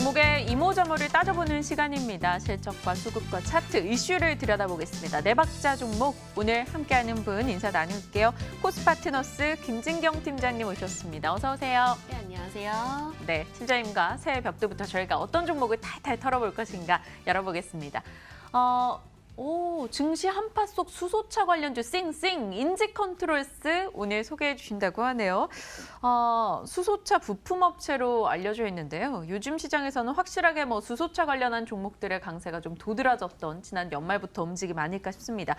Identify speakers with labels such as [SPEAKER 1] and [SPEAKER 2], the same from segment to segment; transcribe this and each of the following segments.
[SPEAKER 1] 종목의 이모저모를 따져보는 시간입니다. 실적과 수급과 차트, 이슈를 들여다보겠습니다. 네 박자 종목, 오늘 함께하는 분 인사 나눌게요. 코스파트너스 김진경 팀장님 오셨습니다. 어서 오세요.
[SPEAKER 2] 네, 안녕하세요.
[SPEAKER 1] 네, 팀장님과 새해 벽두부터 저희가 어떤 종목을 탈탈 털어볼 것인가 열어보겠습니다. 증시 한파 속 수소차 관련주 쌩쌩 인지컨트롤스 오늘 소개해 주신다고 하네요. 수소차 부품업체로 알려져 있는데요. 요즘 시장에서는 확실하게 수소차 관련한 종목들의 강세가 좀 도드라졌던 지난 연말부터 움직임 아닐까 싶습니다.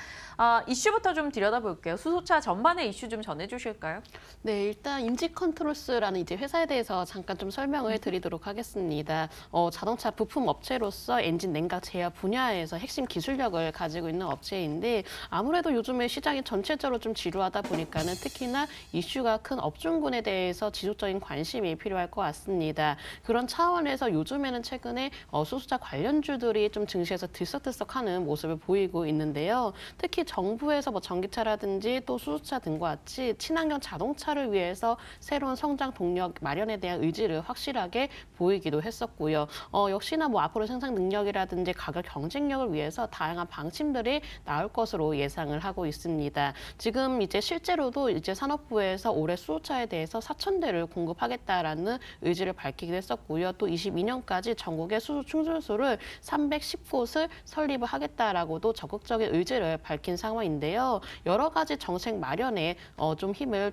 [SPEAKER 1] 이슈부터 좀 들여다볼게요. 수소차 전반의 이슈 좀 전해주실까요?
[SPEAKER 2] 네, 일단 인지컨트롤스라는 이제 회사에 대해서 잠깐 좀 설명을 드리도록 하겠습니다. 자동차 부품업체로서 엔진 냉각 제어 분야에서 핵심 기술력을 가지고 있는 업체인데 아무래도 요즘에 시장이 전체적으로 좀 지루하다 보니까는 특히나 이슈가 큰 업종군에 대해서 지속적인 관심이 필요할 것 같습니다. 그런 차원에서 요즘에는 최근에 수소차 관련주들이 좀 증시에서 들썩들썩하는 모습을 보이고 있는데요. 특히 정부에서 전기차라든지 또 수소차 등과 같이 친환경 자동차를 위해서 새로운 성장 동력 마련에 대한 의지를 확실하게 보이기도 했었고요. 역시나 앞으로 생산 능력이라든지 가격 경쟁력을 위해서 다양한 방침들이 나올 것으로 예상을 하고 있습니다. 지금 이제 실제로도 이제 산업부에서 올해 수소차에 대해서 4,000대를 공급하겠다라는 의지를 밝히기도 했었고요. 또 22년까지 전국의 수소 충전소를 310곳을 설립을 하겠다라고도 적극적인 의지를 밝힌 상황인데요. 여러 가지 정책 마련에 좀 힘을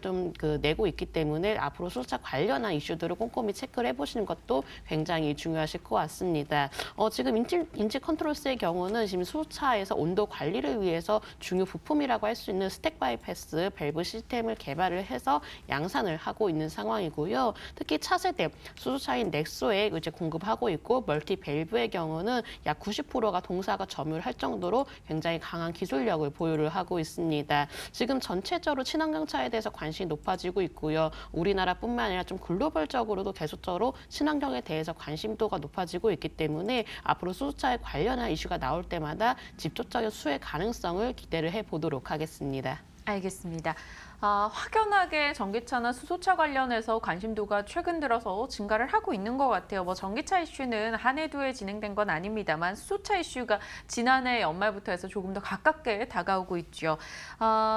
[SPEAKER 2] 내고 있기 때문에 앞으로 수소차 관련한 이슈들을 꼼꼼히 체크를 해보시는 것도 굉장히 중요하실 것 같습니다. 지금 인지 컨트롤스의 경우는 지금 수소차에서 온도 관리를 위해서 중요 부품이라고 할 수 있는 스택 바이패스 밸브 시스템을 개발을 해서 양산을 하고 있는 상황이고요. 특히 차세대 수소차인 넥소에 이제 공급하고 있고 멀티 밸브의 경우는 약 90%가 동사가 점유할 정도로 굉장히 강한 기술력을 보유를 하고 있습니다. 지금 전체적으로 친환경차에 대해서 관심이 높아지고 있고요. 우리나라뿐만 아니라 좀 글로벌적으로도 계속적으로 친환경에 대해서 관심도가 높아지고 있기 때문에 앞으로 수소차에 관련한 이슈가 나올 때마다 직접적인 수혜 가능성을 기대를 해보도록 하겠습니다.
[SPEAKER 1] 알겠습니다. 확연하게 전기차나 수소차 관련해서 관심도가 최근 들어서 증가를 하고 있는 것 같아요. 전기차 이슈는 한 해도에 진행된 건 아닙니다만 수소차 이슈가 지난해 연말부터 해서 조금 더 가깝게 다가오고 있죠.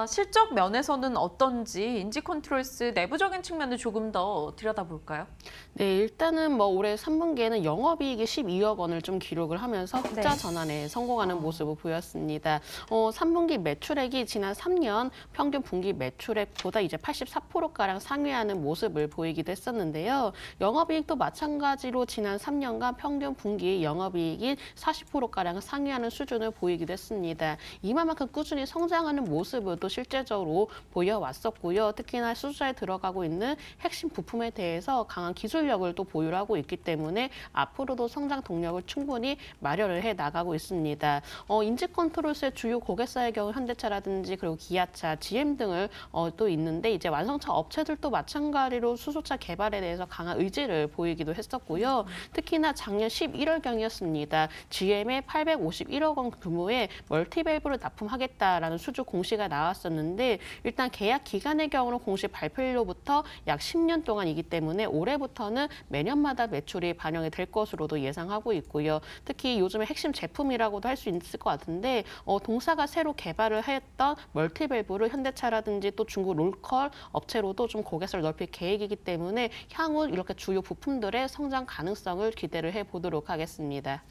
[SPEAKER 1] 실적 면에서는 어떤지 인지컨트롤스 내부적인 측면을 조금 더 들여다볼까요?
[SPEAKER 2] 네, 일단은 올해 3분기에는 영업이익이 12억 원을 좀 기록을 하면서 흑자 전환에 성공하는 모습을 보였습니다. 3분기 매출액이 지난 3년 평균 분기 매출액보다 이제 84%가량 상회하는 모습을 보이기도 했었는데요. 영업이익도 마찬가지로 지난 3년간 평균 분기 영업이익이 40%가량 상회하는 수준을 보이기도 했습니다. 이만큼 꾸준히 성장하는 모습을 또 실제적으로 보여왔었고요. 특히나 수소차에 들어가고 있는 핵심 부품에 대해서 강한 기술력을 또 보유를 하고 있기 때문에 앞으로도 성장 동력을 충분히 마련을 해 나가고 있습니다. 인지컨트롤스의 주요 고객사의 경우 현대차라든지 그리고 기아차, GM 등을 또 있는데 이제 완성차 업체들도 마찬가지로 수소차 개발에 대해서 강한 의지를 보이기도 했었고요. 특히나 작년 11월경이었습니다. GM에 851억 원 규모의 멀티밸브를 납품하겠다라는 수주 공시가 나왔었는데 일단 계약 기간의 경우는 공시 발표일로부터 약 10년 동안이기 때문에 올해부터는 매년마다 매출이 반영이 될 것으로도 예상하고 있고요. 특히 요즘에 핵심 제품이라고도 할 수 있을 것 같은데 동사가 새로 개발을 했던 멀티밸브를 현대차라든지 또 중국 롤컬 업체로도 좀 고객사를 넓힐 계획이기 때문에 향후 이렇게 주요 부품들의 성장 가능성을 기대를 해보도록 하겠습니다.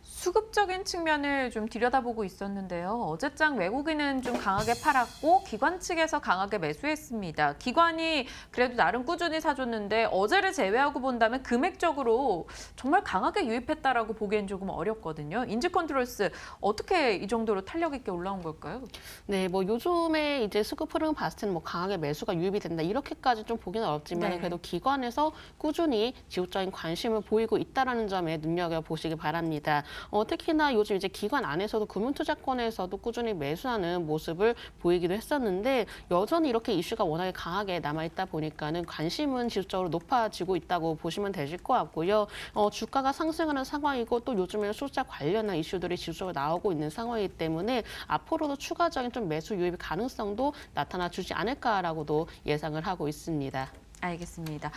[SPEAKER 1] 수급적인 측면을 좀 들여다보고 있었는데요. 어제장 외국인은 좀 강하게 팔았고 기관 측에서 강하게 매수했습니다. 기관이 그래도 나름 꾸준히 사줬는데 어제를 제외하고 본다면 금액적으로 정말 강하게 유입했다라고 보기엔 조금 어렵거든요. 인지컨트롤스 어떻게 이 정도로 탄력 있게 올라온 걸까요?
[SPEAKER 2] 네, 요즘에 이제 수급 흐름 봤을 때는 강하게 매수가 유입이 된다 이렇게까지 좀 보기는 어렵지만
[SPEAKER 1] 네.
[SPEAKER 2] 그래도 기관에서 꾸준히 지속적인 관심을 보이고 있다라는 점에 눈여겨 보시기 바랍니다. 특히나 요즘 이제 기관 안에서도 금융투자권에서도 꾸준히 매수하는 모습을 보이기도 했었는데 여전히 이렇게 이슈가 워낙에 강하게 남아있다 보니까는 관심은 지속적으로 높아지고 있다고 보시면 되실 것 같고요. 주가가 상승하는 상황이고 또 요즘에는 수소차 관련한 이슈들이 지속적으로 나오고 있는 상황이기 때문에 앞으로도 추가적인 좀 매수 유입 가능성도 나타나 주지 않을까라고도 예상을 하고 있습니다.
[SPEAKER 1] 알겠습니다.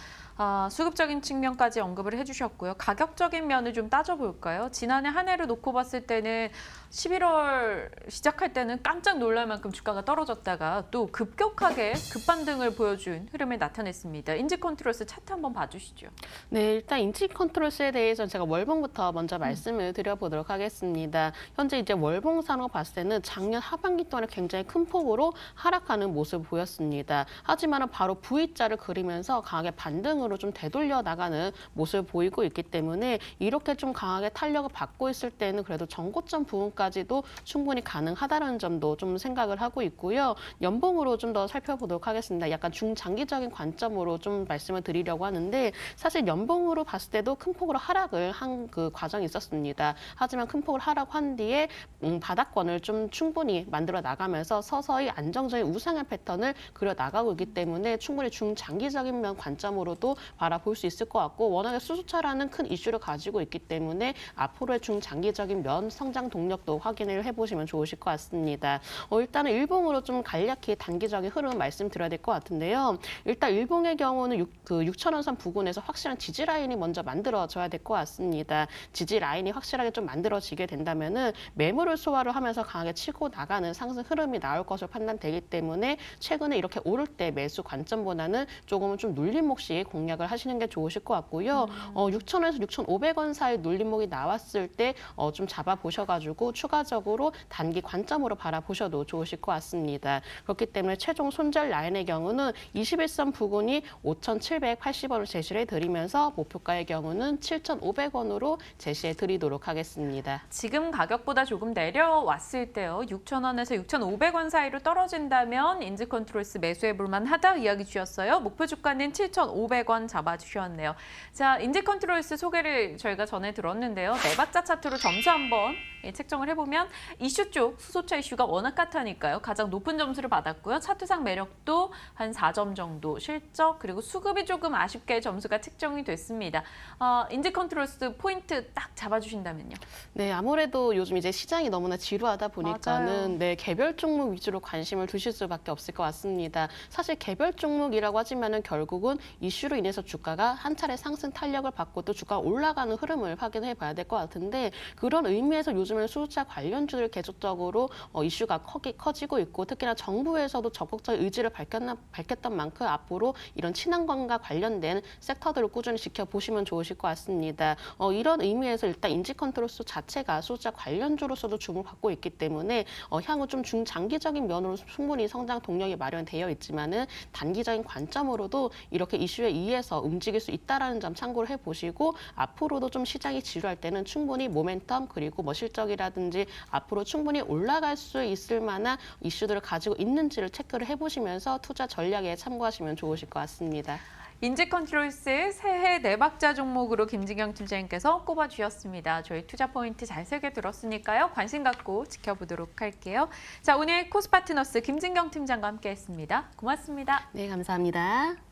[SPEAKER 1] 수급적인 측면까지 언급을 해주셨고요. 가격적인 면을 좀 따져볼까요? 지난해 한 해를 놓고 봤을 때는 11월 시작할 때는 깜짝 놀랄 만큼 주가가 떨어졌다가 또 급격하게 급반등을 보여준 흐름을 나타냈습니다. 인지컨트롤스 차트 한번 봐주시죠.
[SPEAKER 2] 네, 일단 인지컨트롤스에 대해서 제가 월봉부터 먼저 말씀을 드려보도록 하겠습니다. 현재 이제 월봉상으로 봤을 때는 작년 하반기 동안에 굉장히 큰 폭으로 하락하는 모습을 보였습니다. 하지만 바로 V자를 그리면서 강하게 반등으로 좀 되돌려 나가는 모습을 보이고 있기 때문에 이렇게 좀 강하게 탄력을 받고 있을 때는 그래도 전고점 부분까지도 충분히 가능하다는 점도 좀 생각을 하고 있고요. 연봉으로 좀 더 살펴보도록 하겠습니다. 약간 중장기적인 관점으로 좀 말씀을 드리려고 하는데 사실 연봉으로 봤을 때도 큰 폭으로 하락을 한 그 과정이 있었습니다. 하지만 큰 폭으로 하락한 뒤에 바닥권을 좀 충분히 만들어 나가면서 서서히 안정적인 우상향 패턴을 그려 나가고 있기 때문에 충분히 중장기적인 면 관점으로도 바라볼 수 있을 것 같고 워낙에 수소차라는 큰 이슈를 가지고 있기 때문에 앞으로의 중장기적인 면 성장 동력도 확인을 해보시면 좋으실 것 같습니다. 일단은 일봉으로 좀 간략히 단기적인 흐름 말씀드려야 될 것 같은데요. 일단 일봉의 경우는 6,000원선 부근에서 확실한 지지 라인이 먼저 만들어져야 될 것 같습니다. 지지 라인이 확실하게 좀 만들어지게 된다면은 매물을 소화를 하면서 강하게 치고 나가는 상승 흐름이 나올 것으로 판단되기 때문에 최근에 이렇게 오를 때 매수 관점보다는 조금은 좀 눌림목씩 공략을 하시는 게 좋으실 것 같고요. 6,000원에서 6,500원 사이 눌림목이 나왔을 때 좀 잡아보셔가지고 추가적으로 단기 관점으로 바라보셔도 좋으실 것 같습니다. 그렇기 때문에 최종 손절 라인의 경우는 21선 부근이 5,780원을 제시를 해드리면서 목표가의 경우는 7,500원으로 제시해 드리도록 하겠습니다.
[SPEAKER 1] 지금 가격보다 조금 내려왔을 때요. 6,000원에서 6,500원 사이로 떨어진다면 인지컨트롤스 매수해볼 만하다 이야기 주셨어요. 목표 주가는 7,500원 잡아주셨네요. 자, 인지컨트롤스 소개를 저희가 전에 들었는데요. 네 박자 차트로 점수 한번 책정을 해보면 이슈 쪽 수소차 이슈가 워낙 핫하니까요. 가장 높은 점수를 받았고요. 차트상 매력도 한 4점 정도, 실적 그리고 수급이 조금 아쉽게 점수가 책정이 됐습니다. 인지컨트롤스 포인트 딱 잡아주신다면요.
[SPEAKER 2] 네, 아무래도 요즘 이제 시장이 너무나 지루하다
[SPEAKER 1] 맞아요.
[SPEAKER 2] 보니까는 네, 개별 종목 위주로 관심을 두실 수밖에 없을 것 같습니다. 사실 개별 종목이라고 하지만은 결국은 이슈로 인해서 주가가 한 차례 상승 탄력을 받고 또 주가가 올라가는 흐름을 확인해 봐야 될 것 같은데 그런 의미에서 요즘은 수소차 관련주들 계속적으로 이슈가 커지고 있고 특히나 정부에서도 적극적 의지를 밝혔던 만큼 앞으로 이런 친환경과 관련된 섹터들을 꾸준히 지켜보시면 좋으실 것 같습니다. 이런 의미에서 일단 인지컨트롤스 자체가 수소차 관련주로서도 주목을 받고 있기 때문에 향후 좀 중장기적인 면으로 충분히 성장 동력이 마련되어 있지만은 단기적인 관점으로도 이렇게 이슈에 의해서 움직일 수 있다라는 점 참고를 해보시고 앞으로도 좀 시장이 지루할 때는 충분히 모멘텀 그리고 뭐 실적이라든지 앞으로 충분히 올라갈 수 있을 만한 이슈들을 가지고 있는지를 체크를 해보시면서 투자 전략에 참고하시면 좋으실 것 같습니다.
[SPEAKER 1] 인지컨트롤스 새해 네 박자 종목으로 김진경 팀장님께서 꼽아주셨습니다. 저희 투자 포인트 잘 새겨 들었으니까요. 관심 갖고 지켜보도록 할게요. 자, 오늘 코스파트너스 김진경 팀장과 함께했습니다. 고맙습니다.
[SPEAKER 2] 네, 감사합니다.